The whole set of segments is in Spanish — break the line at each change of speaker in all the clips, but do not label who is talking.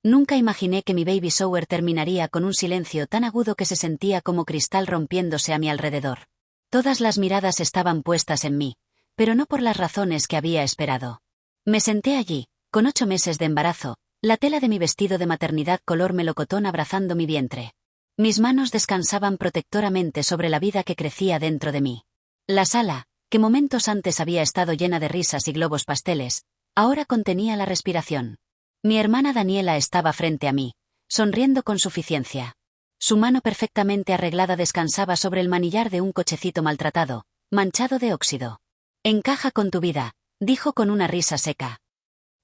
Nunca imaginé que mi baby shower terminaría con un silencio tan agudo que se sentía como cristal rompiéndose a mi alrededor. Todas las miradas estaban puestas en mí, pero no por las razones que había esperado. Me senté allí, con 8 meses de embarazo, la tela de mi vestido de maternidad color melocotón abrazando mi vientre. Mis manos descansaban protectoramente sobre la vida que crecía dentro de mí. La sala, que momentos antes había estado llena de risas y globos pasteles, ahora contenía la respiración. Mi hermana Daniela estaba frente a mí, sonriendo con suficiencia. Su mano perfectamente arreglada descansaba sobre el manillar de un cochecito maltratado, manchado de óxido. «Encaja con tu vida», dijo con una risa seca.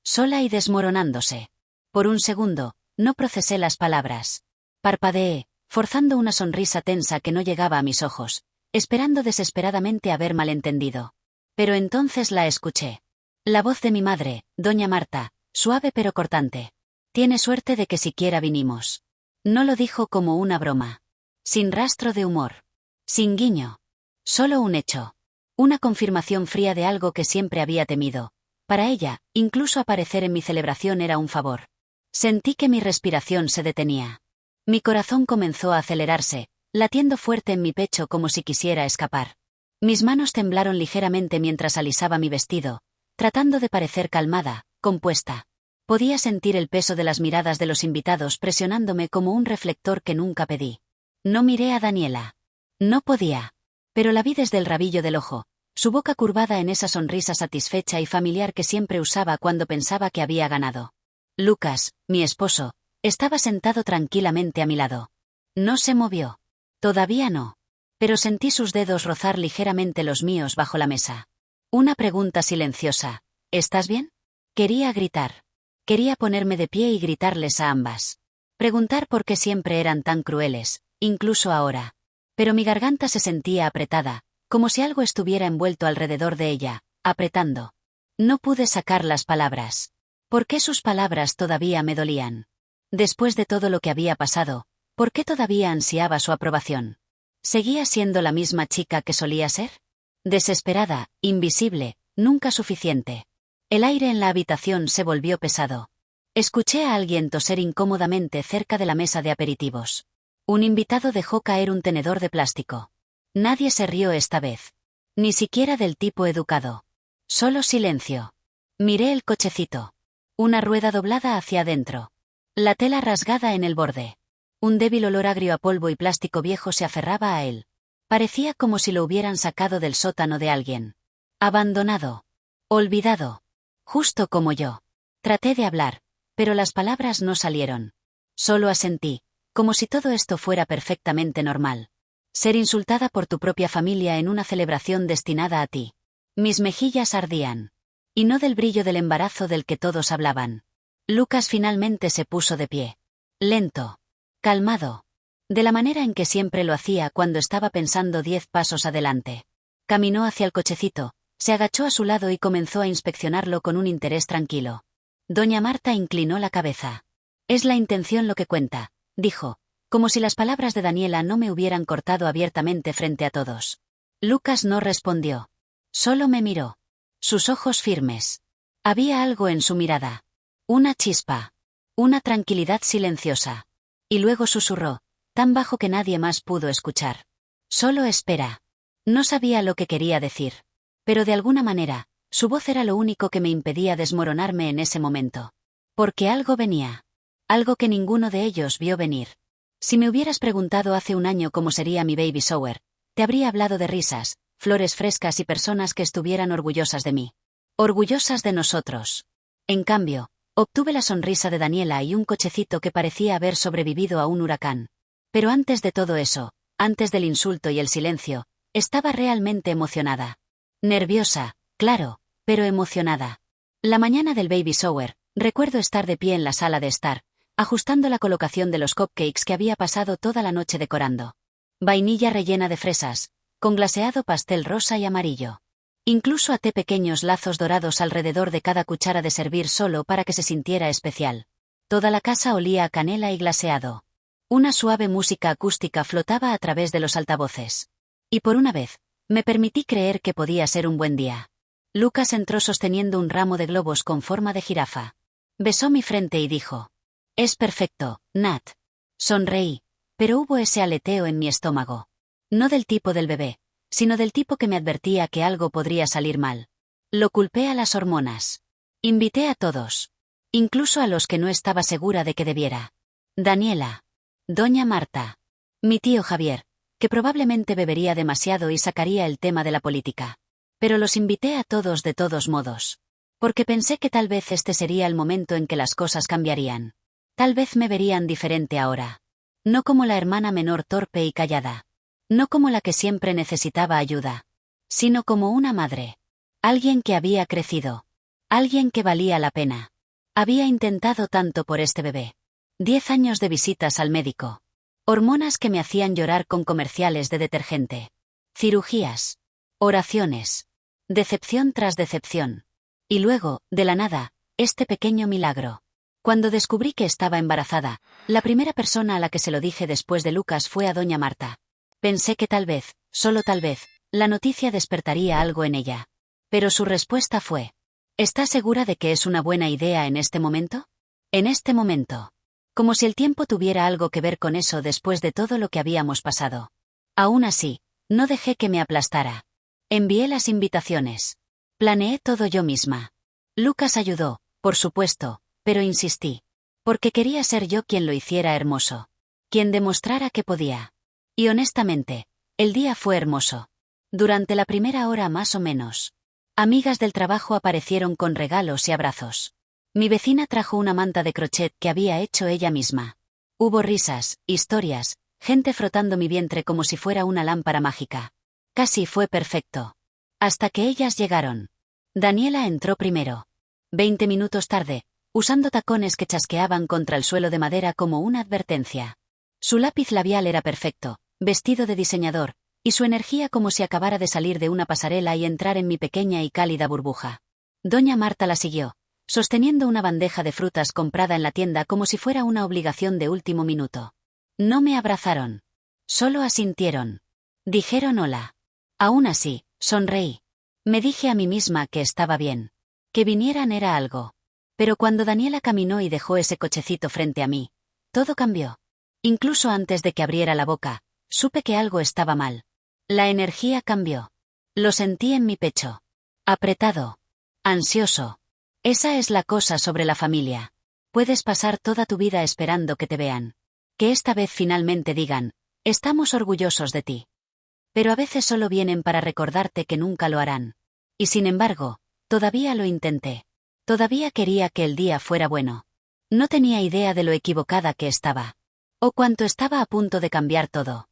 Sola y desmoronándose. Por un segundo, no procesé las palabras. Parpadeé, forzando una sonrisa tensa que no llegaba a mis ojos, esperando desesperadamente haber malentendido. Pero entonces la escuché. La voz de mi madre, doña Marta, suave pero cortante. «Tiene suerte de que siquiera vinimos». No lo dijo como una broma. Sin rastro de humor. Sin guiño. Solo un hecho. Una confirmación fría de algo que siempre había temido. Para ella, incluso aparecer en mi celebración era un favor. Sentí que mi respiración se detenía. Mi corazón comenzó a acelerarse, latiendo fuerte en mi pecho como si quisiera escapar. Mis manos temblaron ligeramente mientras alisaba mi vestido, tratando de parecer calmada, compuesta. Podía sentir el peso de las miradas de los invitados presionándome como un reflector que nunca pedí. No miré a Daniela. No podía. Pero la vi desde el rabillo del ojo, su boca curvada en esa sonrisa satisfecha y familiar que siempre usaba cuando pensaba que había ganado. Lucas, mi esposo, estaba sentado tranquilamente a mi lado. No se movió. Todavía no. Pero sentí sus dedos rozar ligeramente los míos bajo la mesa. Una pregunta silenciosa. ¿Estás bien? Quería gritar. Quería ponerme de pie y gritarles a ambas. Preguntar por qué siempre eran tan crueles, incluso ahora. Pero mi garganta se sentía apretada, como si algo estuviera envuelto alrededor de ella, apretando. No pude sacar las palabras. ¿Por qué sus palabras todavía me dolían? Después de todo lo que había pasado, ¿por qué todavía ansiaba su aprobación? ¿Seguía siendo la misma chica que solía ser? Desesperada, invisible, nunca suficiente. El aire en la habitación se volvió pesado. Escuché a alguien toser incómodamente cerca de la mesa de aperitivos. Un invitado dejó caer un tenedor de plástico. Nadie se rió esta vez. Ni siquiera del tipo educado. Solo silencio. Miré el cochecito. Una rueda doblada hacia adentro. La tela rasgada en el borde. Un débil olor agrio a polvo y plástico viejo se aferraba a él. Parecía como si lo hubieran sacado del sótano de alguien. Abandonado. Olvidado. Justo como yo. Traté de hablar, pero las palabras no salieron. Solo asentí, como si todo esto fuera perfectamente normal. Ser insultada por tu propia familia en una celebración destinada a ti. Mis mejillas ardían. Y no del brillo del embarazo del que todos hablaban. Lucas finalmente se puso de pie. Lento. Calmado. De la manera en que siempre lo hacía cuando estaba pensando 10 pasos adelante. Caminó hacia el cochecito, se agachó a su lado y comenzó a inspeccionarlo con un interés tranquilo. Doña Marta inclinó la cabeza. «Es la intención lo que cuenta», dijo, como si las palabras de Daniela no me hubieran cortado abiertamente frente a todos. Lucas no respondió. Solo me miró. Sus ojos firmes. Había algo en su mirada. Una chispa. Una tranquilidad silenciosa. Y luego susurró, tan bajo que nadie más pudo escuchar. «Solo espera». No sabía lo que quería decir. Pero de alguna manera, su voz era lo único que me impedía desmoronarme en ese momento. Porque algo venía. Algo que ninguno de ellos vio venir. Si me hubieras preguntado hace un año cómo sería mi baby shower, te habría hablado de risas, flores frescas y personas que estuvieran orgullosas de mí. Orgullosas de nosotros. En cambio, obtuve la sonrisa de Daniela y un cochecito que parecía haber sobrevivido a un huracán. Pero antes de todo eso, antes del insulto y el silencio, estaba realmente emocionada. Nerviosa, claro, pero emocionada. La mañana del baby shower, recuerdo estar de pie en la sala de estar, ajustando la colocación de los cupcakes que había pasado toda la noche decorando. Vainilla rellena de fresas, con glaseado pastel rosa y amarillo. Incluso até pequeños lazos dorados alrededor de cada cuchara de servir solo para que se sintiera especial. Toda la casa olía a canela y glaseado. Una suave música acústica flotaba a través de los altavoces. Y por una vez, me permití creer que podía ser un buen día. Lucas entró sosteniendo un ramo de globos con forma de jirafa. Besó mi frente y dijo: Es perfecto, Nat. Sonreí, pero hubo ese aleteo en mi estómago. No del tipo del bebé, sino del tipo que me advertía que algo podría salir mal. Lo culpé a las hormonas. Invité a todos. Incluso a los que no estaba segura de que debiera. Daniela. Doña Marta. Mi tío Javier, que probablemente bebería demasiado y sacaría el tema de la política. Pero los invité a todos de todos modos. Porque pensé que tal vez este sería el momento en que las cosas cambiarían. Tal vez me verían diferente ahora. No como la hermana menor torpe y callada. No como la que siempre necesitaba ayuda. Sino como una madre. Alguien que había crecido. Alguien que valía la pena. Había intentado tanto por este bebé. 10 años de visitas al médico. Hormonas que me hacían llorar con comerciales de detergente. Cirugías. Oraciones. Decepción tras decepción. Y luego, de la nada, este pequeño milagro. Cuando descubrí que estaba embarazada, la primera persona a la que se lo dije después de Lucas fue a doña Marta. Pensé que tal vez, solo tal vez, la noticia despertaría algo en ella. Pero su respuesta fue: ¿estás segura de que es una buena idea en este momento? En este momento. Como si el tiempo tuviera algo que ver con eso después de todo lo que habíamos pasado. Aún así, no dejé que me aplastara. Envié las invitaciones. Planeé todo yo misma. Lucas ayudó, por supuesto, pero insistí. Porque quería ser yo quien lo hiciera hermoso. Quien demostrara que podía. Y honestamente, el día fue hermoso. Durante la primera hora más o menos. Amigas del trabajo aparecieron con regalos y abrazos. Mi vecina trajo una manta de crochet que había hecho ella misma. Hubo risas, historias, gente frotando mi vientre como si fuera una lámpara mágica. Casi fue perfecto. Hasta que ellas llegaron. Daniela entró primero. 20 minutos tarde, usando tacones que chasqueaban contra el suelo de madera como una advertencia. Su lápiz labial era perfecto, vestido de diseñador, y su energía como si acabara de salir de una pasarela y entrar en mi pequeña y cálida burbuja. Doña Marta la siguió, sosteniendo una bandeja de frutas comprada en la tienda como si fuera una obligación de último minuto. No me abrazaron. Solo asintieron. Dijeron hola. Aún así, sonreí. Me dije a mí misma que estaba bien. Que vinieran era algo. Pero cuando Daniela caminó y dejó ese cochecito frente a mí, todo cambió. Incluso antes de que abriera la boca, supe que algo estaba mal. La energía cambió. Lo sentí en mi pecho. Apretado. Ansioso. Esa es la cosa sobre la familia. Puedes pasar toda tu vida esperando que te vean. Que esta vez finalmente digan: estamos orgullosos de ti. Pero a veces solo vienen para recordarte que nunca lo harán. Y sin embargo, todavía lo intenté. Todavía quería que el día fuera bueno. No tenía idea de lo equivocada que estaba. O cuánto estaba a punto de cambiar todo.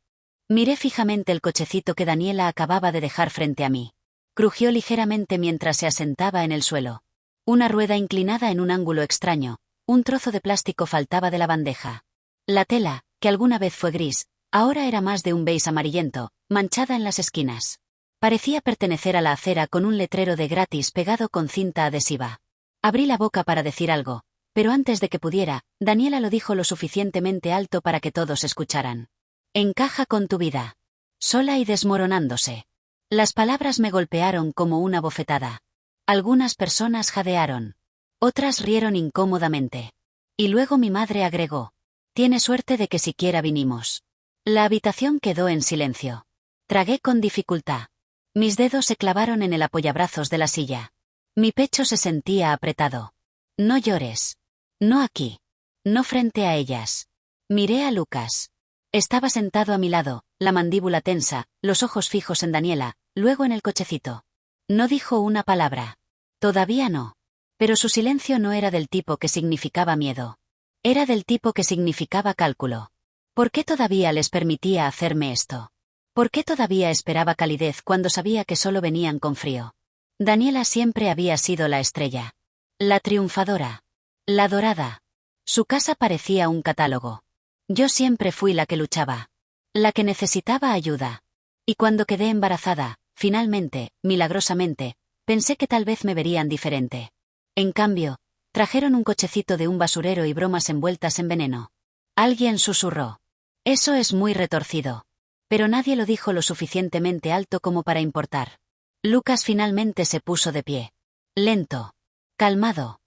Miré fijamente el cochecito que Daniela acababa de dejar frente a mí. Crujió ligeramente mientras se asentaba en el suelo. Una rueda inclinada en un ángulo extraño, un trozo de plástico faltaba de la bandeja. La tela, que alguna vez fue gris, ahora era más de un beige amarillento, manchada en las esquinas. Parecía pertenecer a la acera con un letrero de gratis pegado con cinta adhesiva. Abrí la boca para decir algo, pero antes de que pudiera, Daniela lo dijo lo suficientemente alto para que todos escucharan. Encaja con tu vida. Sola y desmoronándose. Las palabras me golpearon como una bofetada. Algunas personas jadearon. Otras rieron incómodamente. Y luego mi madre agregó: tiene suerte de que siquiera vinimos. La habitación quedó en silencio. Tragué con dificultad. Mis dedos se clavaron en el apoyabrazos de la silla. Mi pecho se sentía apretado. No llores. No aquí. No frente a ellas. Miré a Lucas. Estaba sentado a mi lado, la mandíbula tensa, los ojos fijos en Daniela, luego en el cochecito. No dijo una palabra. Todavía no. Pero su silencio no era del tipo que significaba miedo. Era del tipo que significaba cálculo. ¿Por qué todavía les permitía hacerme esto? ¿Por qué todavía esperaba calidez cuando sabía que solo venían con frío? Daniela siempre había sido la estrella. La triunfadora. La dorada. Su casa parecía un catálogo. Yo siempre fui la que luchaba. La que necesitaba ayuda. Y cuando quedé embarazada, finalmente, milagrosamente, pensé que tal vez me verían diferente. En cambio, trajeron un cochecito de un basurero y bromas envueltas en veneno. Alguien susurró: eso es muy retorcido. Pero nadie lo dijo lo suficientemente alto como para importar. Lucas finalmente se puso de pie. Lento. Calmado.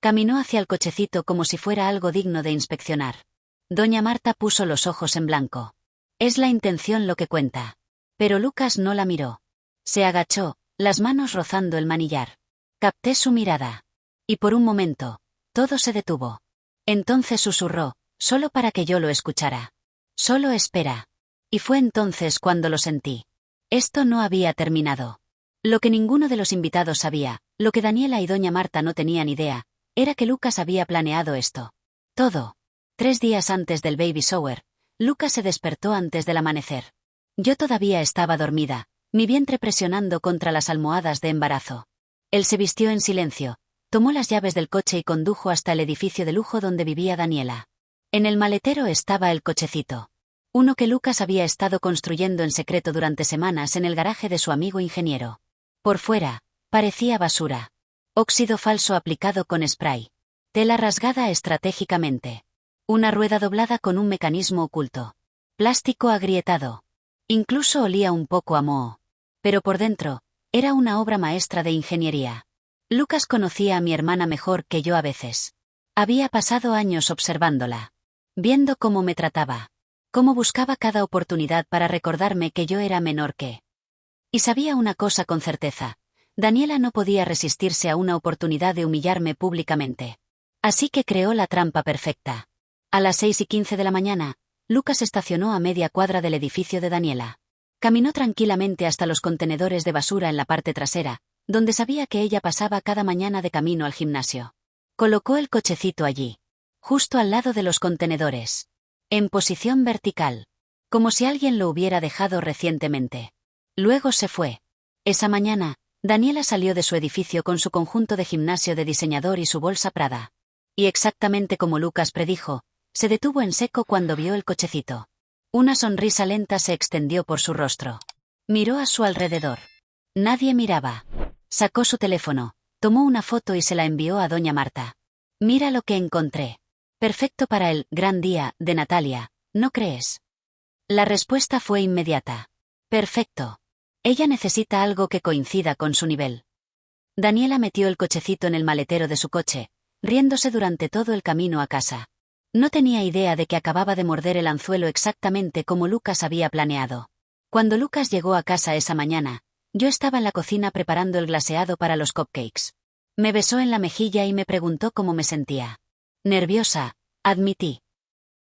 Caminó hacia el cochecito como si fuera algo digno de inspeccionar. Doña Marta puso los ojos en blanco. Es la intención lo que cuenta. Pero Lucas no la miró. Se agachó, las manos rozando el manillar. Capté su mirada. Y por un momento, todo se detuvo. Entonces susurró, solo para que yo lo escuchara. Solo espera. Y fue entonces cuando lo sentí. Esto no había terminado. Lo que ninguno de los invitados sabía, lo que Daniela y doña Marta no tenían idea, era que Lucas había planeado esto. Todo. 3 días antes del baby shower, Lucas se despertó antes del amanecer. Yo todavía estaba dormida, mi vientre presionando contra las almohadas de embarazo. Él se vistió en silencio, tomó las llaves del coche y condujo hasta el edificio de lujo donde vivía Daniela. En el maletero estaba el cochecito. Uno que Lucas había estado construyendo en secreto durante semanas en el garaje de su amigo ingeniero. Por fuera, parecía basura. Óxido falso aplicado con spray. Tela rasgada estratégicamente. Una rueda doblada con un mecanismo oculto. Plástico agrietado. Incluso olía un poco a moho. Pero por dentro, era una obra maestra de ingeniería. Lucas conocía a mi hermana mejor que yo a veces. Había pasado años observándola. Viendo cómo me trataba. Cómo buscaba cada oportunidad para recordarme que yo era menor que. Y sabía una cosa con certeza. Daniela no podía resistirse a una oportunidad de humillarme públicamente. Así que creó la trampa perfecta. A las 6:15 de la mañana, Lucas estacionó a media cuadra del edificio de Daniela. Caminó tranquilamente hasta los contenedores de basura en la parte trasera, donde sabía que ella pasaba cada mañana de camino al gimnasio. Colocó el cochecito allí. Justo al lado de los contenedores. En posición vertical. Como si alguien lo hubiera dejado recientemente. Luego se fue. Esa mañana, Daniela salió de su edificio con su conjunto de gimnasio de diseñador y su bolsa Prada. Y exactamente como Lucas predijo, se detuvo en seco cuando vio el cochecito. Una sonrisa lenta se extendió por su rostro. Miró a su alrededor. Nadie miraba. Sacó su teléfono, tomó una foto y se la envió a doña Marta. Mira lo que encontré. Perfecto para el gran día de Natalia, ¿no crees? La respuesta fue inmediata. Perfecto. Ella necesita algo que coincida con su nivel. Daniela metió el cochecito en el maletero de su coche, riéndose durante todo el camino a casa. No tenía idea de que acababa de morder el anzuelo exactamente como Lucas había planeado. Cuando Lucas llegó a casa esa mañana, yo estaba en la cocina preparando el glaseado para los cupcakes. Me besó en la mejilla y me preguntó cómo me sentía. Nerviosa, admití.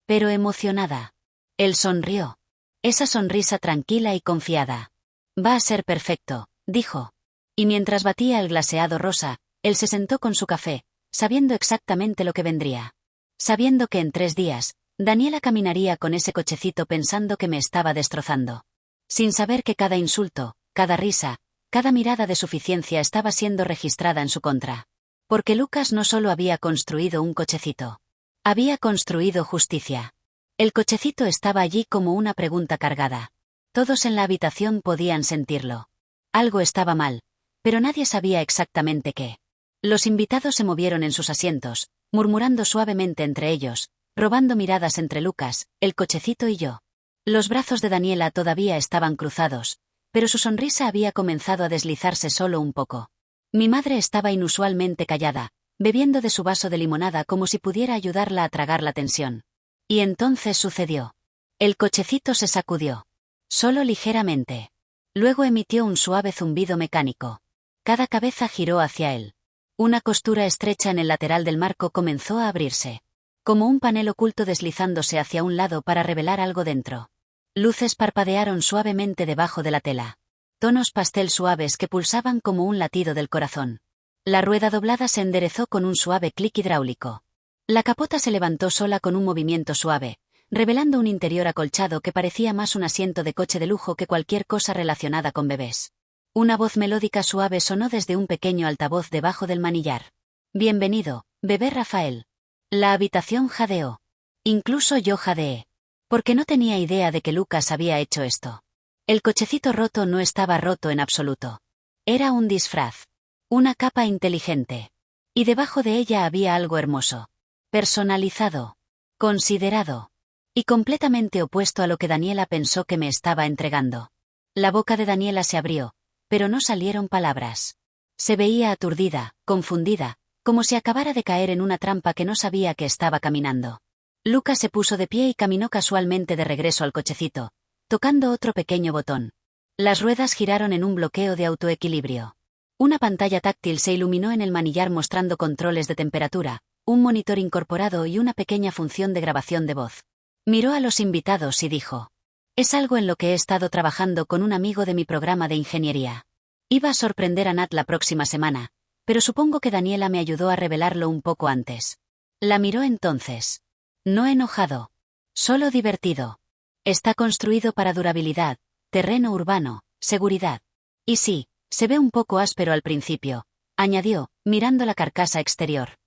Pero emocionada. Él sonrió. Esa sonrisa tranquila y confiada. Va a ser perfecto, dijo. Y mientras batía el glaseado rosa, él se sentó con su café, sabiendo exactamente lo que vendría. Sabiendo que en 3 días, Daniela caminaría con ese cochecito pensando que me estaba destrozando. Sin saber que cada insulto, cada risa, cada mirada de suficiencia estaba siendo registrada en su contra. Porque Lucas no solo había construido un cochecito. Había construido justicia. El cochecito estaba allí como una pregunta cargada. Todos en la habitación podían sentirlo. Algo estaba mal, pero nadie sabía exactamente qué. Los invitados se movieron en sus asientos, murmurando suavemente entre ellos, robando miradas entre Lucas, el cochecito y yo. Los brazos de Daniela todavía estaban cruzados, pero su sonrisa había comenzado a deslizarse solo un poco. Mi madre estaba inusualmente callada, bebiendo de su vaso de limonada como si pudiera ayudarla a tragar la tensión. Y entonces sucedió. El cochecito se sacudió. Solo ligeramente. Luego emitió un suave zumbido mecánico. Cada cabeza giró hacia él. Una costura estrecha en el lateral del marco comenzó a abrirse. Como un panel oculto deslizándose hacia un lado para revelar algo dentro. Luces parpadearon suavemente debajo de la tela. Tonos pastel suaves que pulsaban como un latido del corazón. La rueda doblada se enderezó con un suave clic hidráulico. La capota se levantó sola con un movimiento suave, revelando un interior acolchado que parecía más un asiento de coche de lujo que cualquier cosa relacionada con bebés. Una voz melódica suave sonó desde un pequeño altavoz debajo del manillar. Bienvenido, bebé Rafael. La habitación jadeó. Incluso yo jadeé. Porque no tenía idea de que Lucas había hecho esto. El cochecito roto no estaba roto en absoluto. Era un disfraz. Una capa inteligente. Y debajo de ella había algo hermoso. Personalizado. Considerado. Y completamente opuesto a lo que Daniela pensó que me estaba entregando. La boca de Daniela se abrió, pero no salieron palabras. Se veía aturdida, confundida, como si acabara de caer en una trampa que no sabía que estaba caminando. Lucas se puso de pie y caminó casualmente de regreso al cochecito, tocando otro pequeño botón. Las ruedas giraron en un bloqueo de autoequilibrio. Una pantalla táctil se iluminó en el manillar mostrando controles de temperatura, un monitor incorporado y una pequeña función de grabación de voz. Miró a los invitados y dijo: «Es algo en lo que he estado trabajando con un amigo de mi programa de ingeniería. Iba a sorprender a Nat la próxima semana, pero supongo que Daniela me ayudó a revelarlo un poco antes». La miró entonces. No enojado. Solo divertido. Está construido para durabilidad, terreno urbano, seguridad. Y sí, se ve un poco áspero al principio, añadió, mirando la carcasa exterior.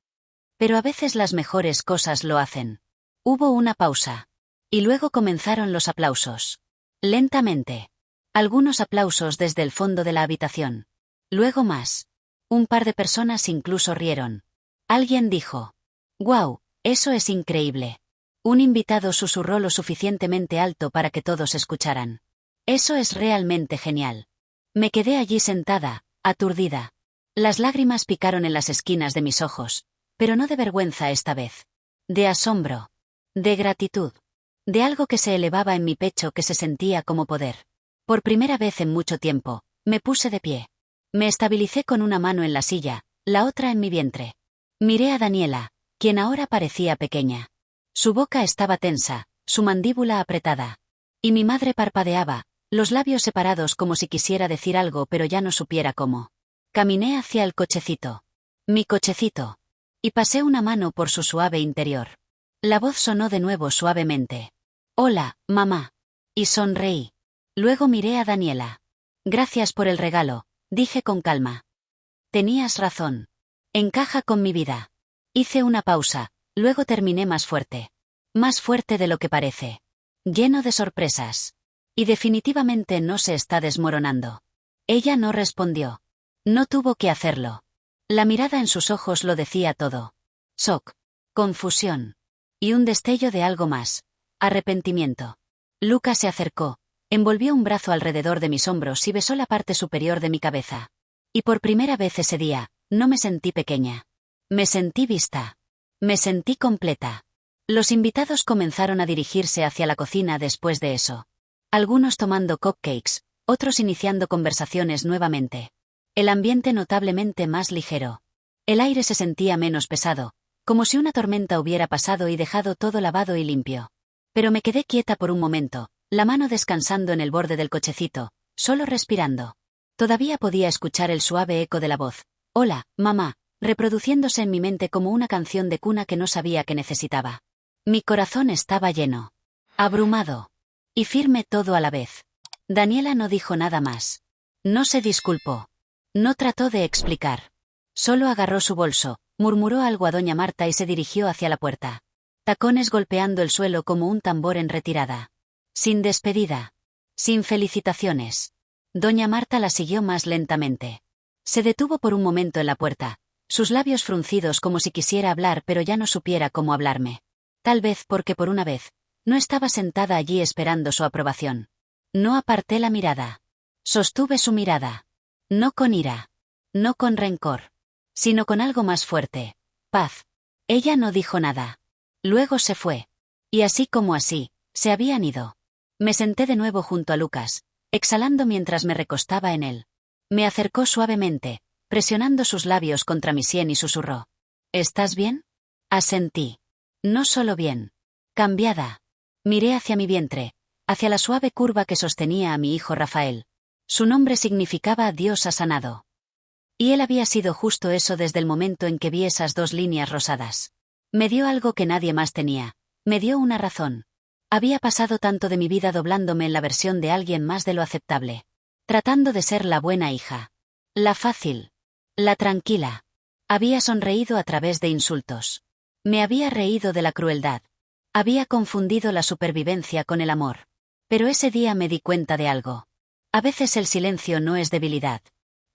Pero a veces las mejores cosas lo hacen. Hubo una pausa. Y luego comenzaron los aplausos. Lentamente. Algunos aplausos desde el fondo de la habitación. Luego más. Un par de personas incluso rieron. Alguien dijo: «¡Guau! Eso es increíble». Un invitado susurró lo suficientemente alto para que todos escucharan: «Eso es realmente genial». Me quedé allí sentada, aturdida. Las lágrimas picaron en las esquinas de mis ojos, pero no de vergüenza esta vez. De asombro. De gratitud. De algo que se elevaba en mi pecho que se sentía como poder. Por primera vez en mucho tiempo, me puse de pie. Me estabilicé con una mano en la silla, la otra en mi vientre. Miré a Daniela, quien ahora parecía pequeña. Su boca estaba tensa, su mandíbula apretada. Y mi madre parpadeaba, los labios separados como si quisiera decir algo pero ya no supiera cómo. Caminé hacia el cochecito. Mi cochecito. Y pasé una mano por su suave interior. La voz sonó de nuevo suavemente: «Hola, mamá». Y sonreí. Luego miré a Daniela. «Gracias por el regalo», dije con calma. «Tenías razón. Encaja con mi vida». Hice una pausa, luego terminé más fuerte. Más fuerte de lo que parece. Lleno de sorpresas. Y definitivamente no se está desmoronando. Ella no respondió. No tuvo que hacerlo. La mirada en sus ojos lo decía todo. Shock. Confusión. Y un destello de algo más. Arrepentimiento. Lucas se acercó, envolvió un brazo alrededor de mis hombros y besó la parte superior de mi cabeza. Y por primera vez ese día, no me sentí pequeña. Me sentí vista. Me sentí completa. Los invitados comenzaron a dirigirse hacia la cocina después de eso. Algunos tomando cupcakes, otros iniciando conversaciones nuevamente. El ambiente notablemente más ligero. El aire se sentía menos pesado, como si una tormenta hubiera pasado y dejado todo lavado y limpio. Pero me quedé quieta por un momento, la mano descansando en el borde del cochecito, solo respirando. Todavía podía escuchar el suave eco de la voz: «Hola, mamá», reproduciéndose en mi mente como una canción de cuna que no sabía que necesitaba. Mi corazón estaba lleno. Abrumado. Y firme todo a la vez. Daniela no dijo nada más. No se disculpó. No trató de explicar. Solo agarró su bolso, murmuró algo a doña Marta y se dirigió hacia la puerta. Tacones golpeando el suelo como un tambor en retirada. Sin despedida. Sin felicitaciones. Doña Marta la siguió más lentamente. Se detuvo por un momento en la puerta, sus labios fruncidos como si quisiera hablar pero ya no supiera cómo hablarme. Tal vez porque por una vez, no estaba sentada allí esperando su aprobación. No aparté la mirada. Sostuve su mirada. No con ira. No con rencor. Sino con algo más fuerte. Paz. Ella no dijo nada. Luego se fue. Y así como así, se habían ido. Me senté de nuevo junto a Lucas, exhalando mientras me recostaba en él. Me acercó suavemente, presionando sus labios contra mi sien y susurró: «¿Estás bien?». Asentí. No solo bien. Cambiada. Miré hacia mi vientre, hacia la suave curva que sostenía a mi hijo Rafael. Su nombre significaba «Dios ha sanado». Y él había sido justo eso desde el momento en que vi esas dos líneas rosadas. Me dio algo que nadie más tenía. Me dio una razón. Había pasado tanto de mi vida doblándome en la versión de alguien más de lo aceptable. Tratando de ser la buena hija. La fácil. La tranquila. Había sonreído a través de insultos. Me había reído de la crueldad. Había confundido la supervivencia con el amor. Pero ese día me di cuenta de algo. A veces el silencio no es debilidad.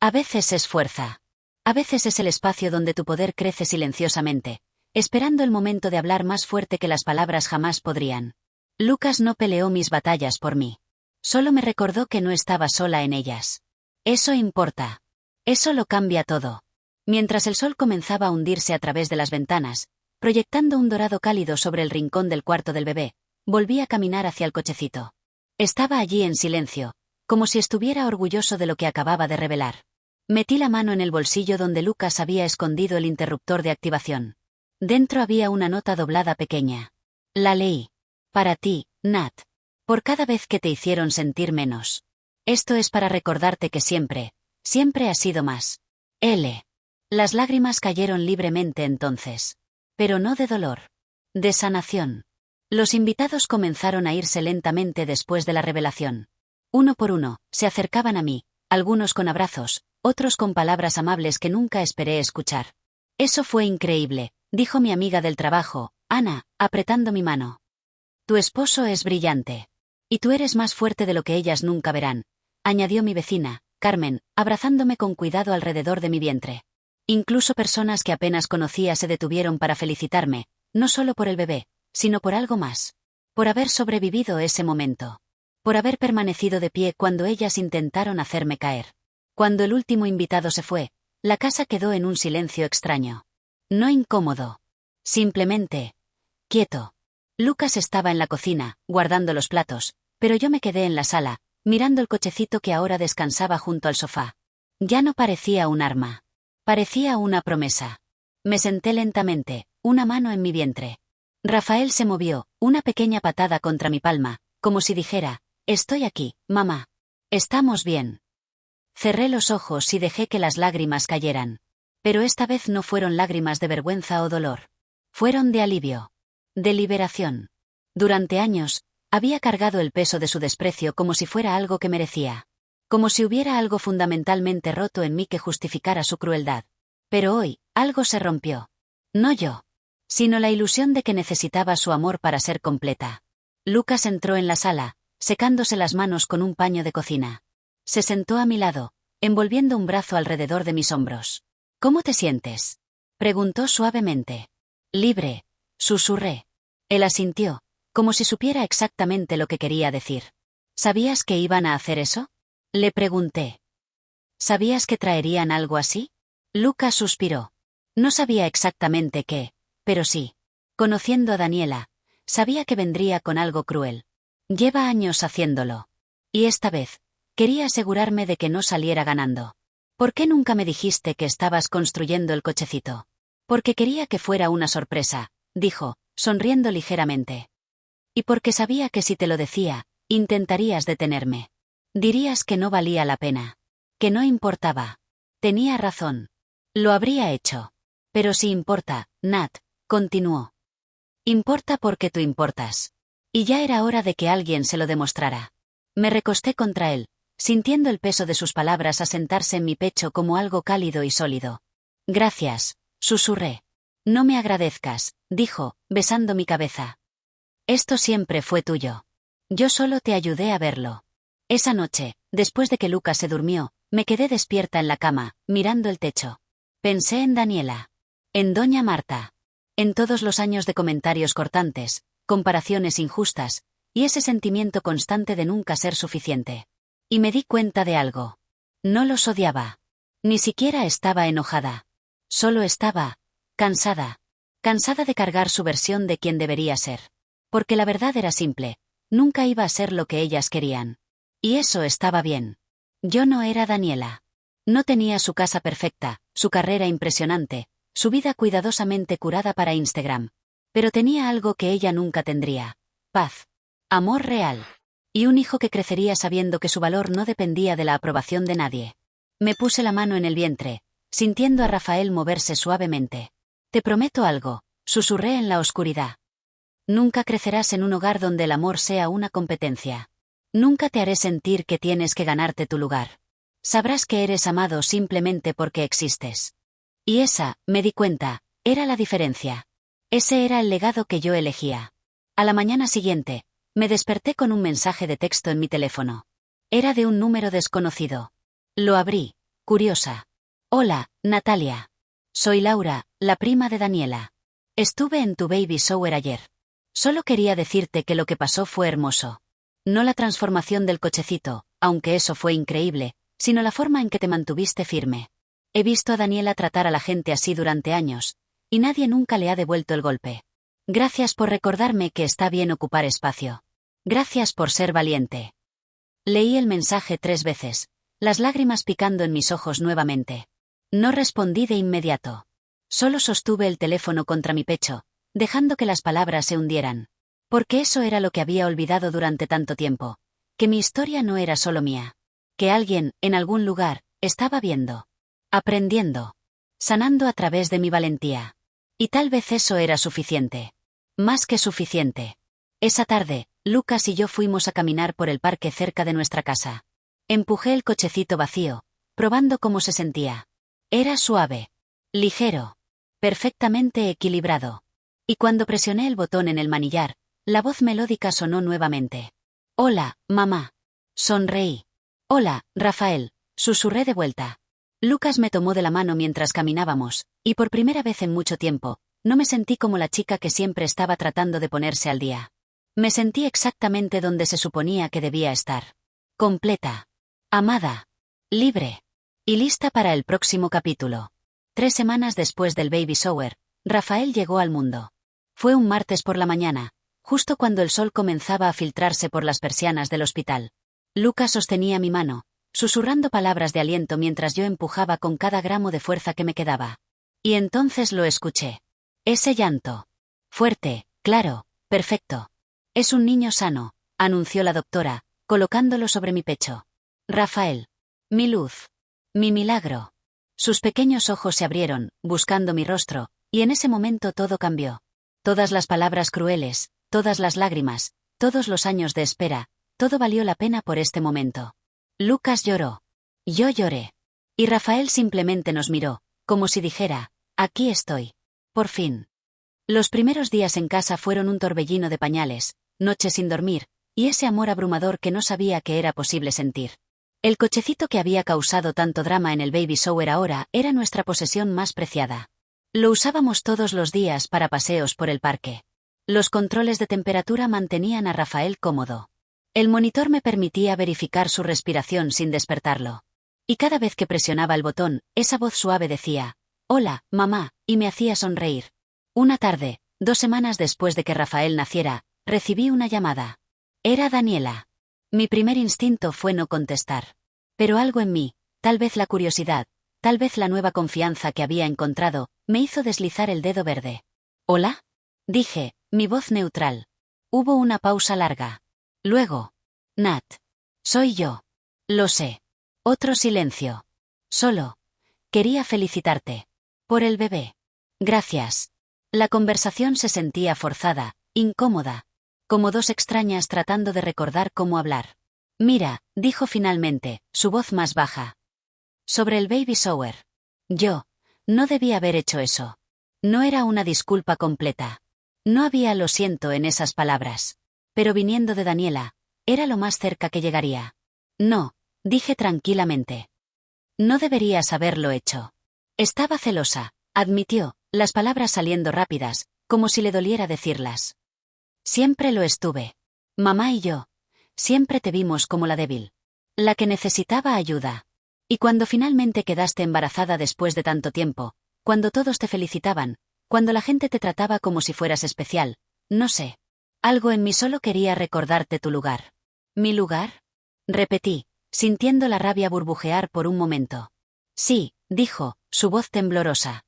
A veces es fuerza. A veces es el espacio donde tu poder crece silenciosamente, esperando el momento de hablar más fuerte que las palabras jamás podrían. Lucas no peleó mis batallas por mí. Solo me recordó que no estaba sola en ellas. Eso importa. Eso lo cambia todo. Mientras el sol comenzaba a hundirse a través de las ventanas, proyectando un dorado cálido sobre el rincón del cuarto del bebé, volví a caminar hacia el cochecito. Estaba allí en silencio, como si estuviera orgulloso de lo que acababa de revelar. Metí la mano en el bolsillo donde Lucas había escondido el interruptor de activación. Dentro había una nota doblada pequeña. La leí. Para ti, Nat. Por cada vez que te hicieron sentir menos. Esto es para recordarte que siempre has sido más. L. Las lágrimas cayeron libremente entonces. Pero no de dolor. De sanación. Los invitados comenzaron a irse lentamente después de la revelación. Uno por uno, se acercaban a mí, algunos con abrazos, otros con palabras amables que nunca esperé escuchar. Eso fue increíble, dijo mi amiga del trabajo, Ana, apretando mi mano. Tu esposo es brillante. Y tú eres más fuerte de lo que ellas nunca verán, añadió mi vecina, Carmen, abrazándome con cuidado alrededor de mi vientre. Incluso personas que apenas conocía se detuvieron para felicitarme, no solo por el bebé, sino por algo más. Por haber sobrevivido ese momento. Por haber permanecido de pie cuando ellas intentaron hacerme caer. Cuando el último invitado se fue, la casa quedó en un silencio extraño. No incómodo. Simplemente quieto. Lucas estaba en la cocina, guardando los platos, pero yo me quedé en la sala, mirando el cochecito que ahora descansaba junto al sofá. Ya no parecía un arma. Parecía una promesa. Me senté lentamente, una mano en mi vientre. Rafael se movió, una pequeña patada contra mi palma, como si dijera, estoy aquí, mamá. Estamos bien. Cerré los ojos y dejé que las lágrimas cayeran. Pero esta vez no fueron lágrimas de vergüenza o dolor. Fueron de alivio. De liberación. Durante años, había cargado el peso de su desprecio como si fuera algo que merecía. Como si hubiera algo fundamentalmente roto en mí que justificara su crueldad. Pero hoy, algo se rompió. No yo. Sino la ilusión de que necesitaba su amor para ser completa. Lucas entró en la sala, secándose las manos con un paño de cocina. Se sentó a mi lado, envolviendo un brazo alrededor de mis hombros. ¿Cómo te sientes? Preguntó suavemente. Libre, susurré. Él asintió, como si supiera exactamente lo que quería decir. ¿Sabías que iban a hacer eso? Le pregunté. ¿Sabías que traerían algo así? Lucas suspiró. No sabía exactamente qué, pero sí. Conociendo a Daniela, sabía que vendría con algo cruel. Lleva años haciéndolo. Y esta vez, quería asegurarme de que no saliera ganando. ¿Por qué nunca me dijiste que estabas construyendo el cochecito? Porque quería que fuera una sorpresa, dijo, sonriendo ligeramente. Y porque sabía que si te lo decía, intentarías detenerme. Dirías que no valía la pena. Que no importaba. Tenía razón. Lo habría hecho. Pero si importa, Nat, continuó. Importa porque tú importas. Y ya era hora de que alguien se lo demostrara. Me recosté contra él, sintiendo el peso de sus palabras asentarse en mi pecho como algo cálido y sólido. Gracias, susurré. No me agradezcas, dijo, besando mi cabeza. Esto siempre fue tuyo. Yo solo te ayudé a verlo. Esa noche, después de que Lucas se durmió, me quedé despierta en la cama, mirando el techo. Pensé en Daniela. En Doña Marta. En todos los años de comentarios cortantes, comparaciones injustas, y ese sentimiento constante de nunca ser suficiente. Y me di cuenta de algo. No los odiaba. Ni siquiera estaba enojada. Solo estaba cansada. Cansada de cargar su versión de quien debería ser. Porque la verdad era simple. Nunca iba a ser lo que ellas querían. Y eso estaba bien. Yo no era Daniela. No tenía su casa perfecta, su carrera impresionante, su vida cuidadosamente curada para Instagram. Pero tenía algo que ella nunca tendría. Paz. Amor real. Y un hijo que crecería sabiendo que su valor no dependía de la aprobación de nadie. Me puse la mano en el vientre, sintiendo a Rafael moverse suavemente. Te prometo algo, susurré en la oscuridad. Nunca crecerás en un hogar donde el amor sea una competencia. Nunca te haré sentir que tienes que ganarte tu lugar. Sabrás que eres amado simplemente porque existes. Y esa, me di cuenta, era la diferencia. Ese era el legado que yo elegía. A la mañana siguiente, me desperté con un mensaje de texto en mi teléfono. Era de un número desconocido. Lo abrí, curiosa. Hola, Natalia. Soy Laura, la prima de Daniela. Estuve en tu baby shower ayer. Solo quería decirte que lo que pasó fue hermoso. No la transformación del cochecito, aunque eso fue increíble, sino la forma en que te mantuviste firme. He visto a Daniela tratar a la gente así durante años, y nadie nunca le ha devuelto el golpe. Gracias por recordarme que está bien ocupar espacio. Gracias por ser valiente. Leí el mensaje 3 veces, las lágrimas picando en mis ojos nuevamente. No respondí de inmediato. Solo sostuve el teléfono contra mi pecho, dejando que las palabras se hundieran. Porque eso era lo que había olvidado durante tanto tiempo. Que mi historia no era solo mía. Que alguien, en algún lugar, estaba viendo. Aprendiendo. Sanando a través de mi valentía. Y tal vez eso era suficiente. Más que suficiente. Esa tarde, Lucas y yo fuimos a caminar por el parque cerca de nuestra casa. Empujé el cochecito vacío, probando cómo se sentía. Era suave. Ligero. Perfectamente equilibrado. Y cuando presioné el botón en el manillar, la voz melódica sonó nuevamente. Hola, mamá. Sonreí. Hola, Rafael, susurré de vuelta. Lucas me tomó de la mano mientras caminábamos, y por primera vez en mucho tiempo, no me sentí como la chica que siempre estaba tratando de ponerse al día. Me sentí exactamente donde se suponía que debía estar. Completa. Amada. Libre. Y lista para el próximo capítulo. 3 semanas después del baby shower, Rafael llegó al mundo. Fue un martes por la mañana, justo cuando el sol comenzaba a filtrarse por las persianas del hospital. Lucas sostenía mi mano, susurrando palabras de aliento mientras yo empujaba con cada gramo de fuerza que me quedaba. Y entonces lo escuché. Ese llanto. Fuerte, claro, perfecto. Es un niño sano, anunció la doctora, colocándolo sobre mi pecho. Rafael. Mi luz. Mi milagro. Sus pequeños ojos se abrieron, buscando mi rostro, y en ese momento todo cambió. Todas las palabras crueles, todas las lágrimas, todos los años de espera, todo valió la pena por este momento. Lucas lloró. Yo lloré. Y Rafael simplemente nos miró, como si dijera, aquí estoy. Por fin. Los primeros días en casa fueron un torbellino de pañales, noches sin dormir, y ese amor abrumador que no sabía que era posible sentir. El cochecito que había causado tanto drama en el baby shower ahora era nuestra posesión más preciada. Lo usábamos todos los días para paseos por el parque. Los controles de temperatura mantenían a Rafael cómodo. El monitor me permitía verificar su respiración sin despertarlo. Y cada vez que presionaba el botón, esa voz suave decía, «Hola, mamá», y me hacía sonreír. Una tarde, 2 semanas después de que Rafael naciera, recibí una llamada. Era Daniela. Mi primer instinto fue no contestar. Pero algo en mí, tal vez la curiosidad, tal vez la nueva confianza que había encontrado, me hizo deslizar el dedo verde. «¿Hola?», dije, mi voz neutral. Hubo una pausa larga. Luego. «Nat. Soy yo. Lo sé». Otro silencio. Solo. «Quería felicitarte. Por el bebé». «Gracias». La conversación se sentía forzada, incómoda. Como dos extrañas tratando de recordar cómo hablar. «Mira», dijo finalmente, su voz más baja. «Sobre el baby shower. Yo. No debí haber hecho eso. No era una disculpa completa. No había lo siento en esas palabras. Pero viniendo de Daniela, era lo más cerca que llegaría. No», dije tranquilamente. «No deberías haberlo hecho». Estaba celosa, admitió, las palabras saliendo rápidas, como si le doliera decirlas. «Siempre lo estuve. Mamá y yo. Siempre te vimos como la débil. La que necesitaba ayuda. Y cuando finalmente quedaste embarazada después de tanto tiempo, cuando todos te felicitaban, cuando la gente te trataba como si fueras especial, no sé. Algo en mí solo quería recordarte tu lugar». «¿Mi lugar?», repetí, sintiendo la rabia burbujear por un momento. «Sí», dijo, su voz temblorosa.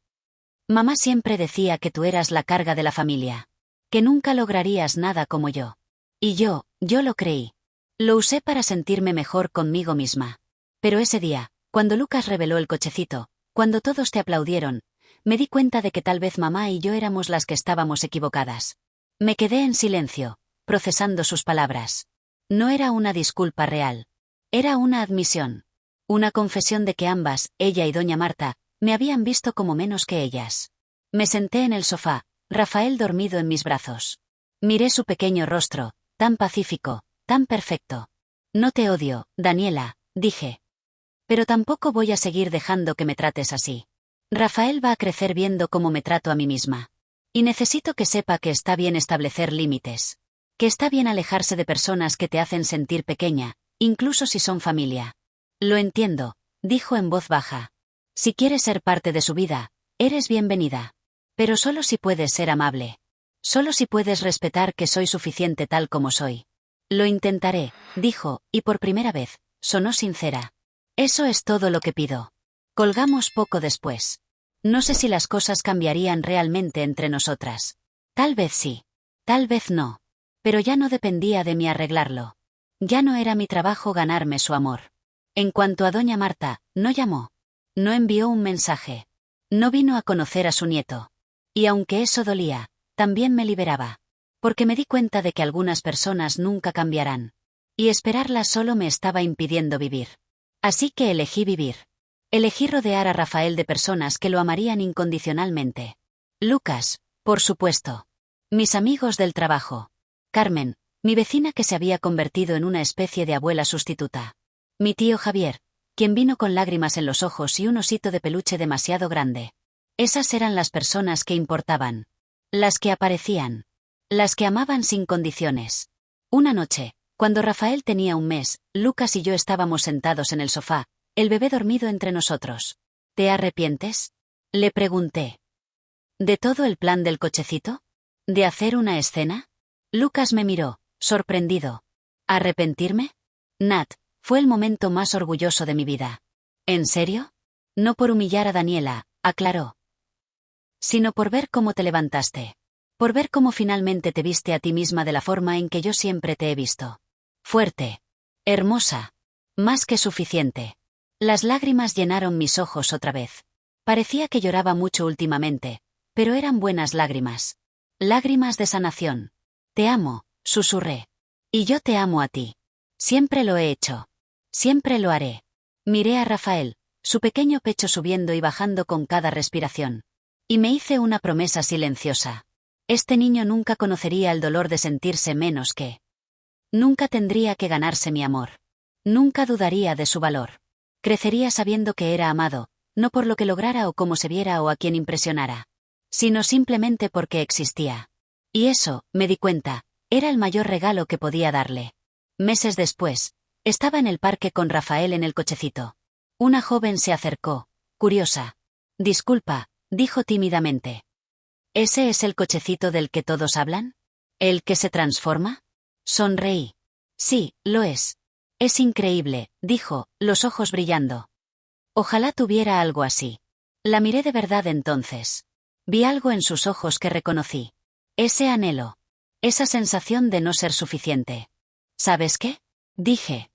«Mamá siempre decía que tú eras la carga de la familia. Que nunca lograrías nada como yo. Y yo lo creí. Lo usé para sentirme mejor conmigo misma. Pero ese día, cuando Lucas reveló el cochecito, cuando todos te aplaudieron, me di cuenta de que tal vez mamá y yo éramos las que estábamos equivocadas». Me quedé en silencio, procesando sus palabras. No era una disculpa real. Era una admisión. Una confesión de que ambas, ella y doña Marta, me habían visto como menos que ellas. Me senté en el sofá, Rafael dormido en mis brazos. Miré su pequeño rostro, tan pacífico, tan perfecto. «No te odio, Daniela», dije. «Pero tampoco voy a seguir dejando que me trates así. Rafael va a crecer viendo cómo me trato a mí misma. Y necesito que sepa que está bien establecer límites. Que está bien alejarse de personas que te hacen sentir pequeña, incluso si son familia». «Lo entiendo», dijo en voz baja. Si quieres ser parte de su vida, eres bienvenida. Pero solo si puedes ser amable. Solo si puedes respetar que soy suficiente tal como soy. Lo intentaré, dijo, y por primera vez, sonó sincera. Eso es todo lo que pido. Colgamos poco después. No sé si las cosas cambiarían realmente entre nosotras. Tal vez sí. Tal vez no. Pero ya no dependía de mí arreglarlo. Ya no era mi trabajo ganarme su amor. En cuanto a doña Marta, no llamó. No envió un mensaje. No vino a conocer a su nieto. Y aunque eso dolía, también me liberaba. Porque me di cuenta de que algunas personas nunca cambiarán. Y esperarlas solo me estaba impidiendo vivir. Así que elegí vivir. Elegí rodear a Rafael de personas que lo amarían incondicionalmente. Lucas, por supuesto. Mis amigos del trabajo. Carmen, mi vecina que se había convertido en una especie de abuela sustituta. Mi tío Javier, quien vino con lágrimas en los ojos y un osito de peluche demasiado grande. Esas eran las personas que importaban. Las que aparecían. Las que amaban sin condiciones. Una noche, cuando Rafael tenía un mes, Lucas y yo estábamos sentados en el sofá, el bebé dormido entre nosotros. ¿Te arrepientes? Le pregunté. ¿De todo el plan del cochecito? ¿De hacer una escena? Lucas me miró, sorprendido. ¿Arrepentirme? Nat, fue el momento más orgulloso de mi vida. ¿En serio? No por humillar a Daniela, aclaró. Sino por ver cómo te levantaste. Por ver cómo finalmente te viste a ti misma de la forma en que yo siempre te he visto. Fuerte. Hermosa. Más que suficiente. Las lágrimas llenaron mis ojos otra vez. Parecía que lloraba mucho últimamente, pero eran buenas lágrimas. Lágrimas de sanación. Te amo, susurré. Y yo te amo a ti. Siempre lo he hecho. Siempre lo haré. Miré a Rafael, su pequeño pecho subiendo y bajando con cada respiración. Y me hice una promesa silenciosa. Este niño nunca conocería el dolor de sentirse menos que. Nunca tendría que ganarse mi amor. Nunca dudaría de su valor. Crecería sabiendo que era amado, no por lo que lograra o cómo se viera o a quien impresionara, sino simplemente porque existía. Y eso, me di cuenta, era el mayor regalo que podía darle. Meses después, estaba en el parque con Rafael en el cochecito. Una joven se acercó, curiosa. Disculpa, dijo tímidamente. ¿Ese es el cochecito del que todos hablan? ¿El que se transforma? Sonreí. Sí, lo es. Es increíble, dijo, los ojos brillando. Ojalá tuviera algo así. La miré de verdad entonces. Vi algo en sus ojos que reconocí. Ese anhelo. Esa sensación de no ser suficiente. ¿Sabes qué? Dije.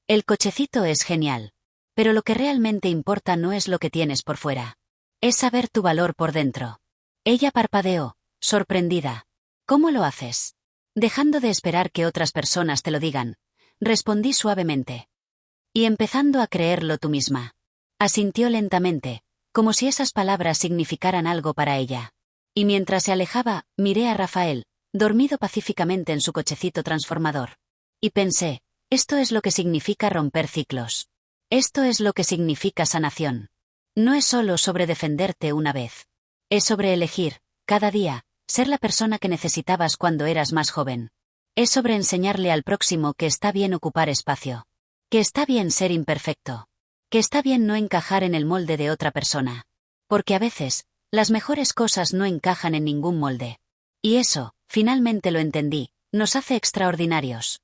El cochecito es genial. Pero lo que realmente importa no es lo que tienes por fuera. Es saber tu valor por dentro. Ella parpadeó, sorprendida. ¿Cómo lo haces? Dejando de esperar que otras personas te lo digan, respondí suavemente. Y empezando a creerlo tú misma. Asintió lentamente, como si esas palabras significaran algo para ella. Y mientras se alejaba, miré a Rafael, dormido pacíficamente en su cochecito transformador. Y pensé, esto es lo que significa romper ciclos. Esto es lo que significa sanación. No es solo sobre defenderte una vez. Es sobre elegir, cada día, ser la persona que necesitabas cuando eras más joven. Es sobre enseñarle al próximo que está bien ocupar espacio. Que está bien ser imperfecto. Que está bien no encajar en el molde de otra persona. Porque a veces, las mejores cosas no encajan en ningún molde. Y eso, finalmente lo entendí, nos hace extraordinarios.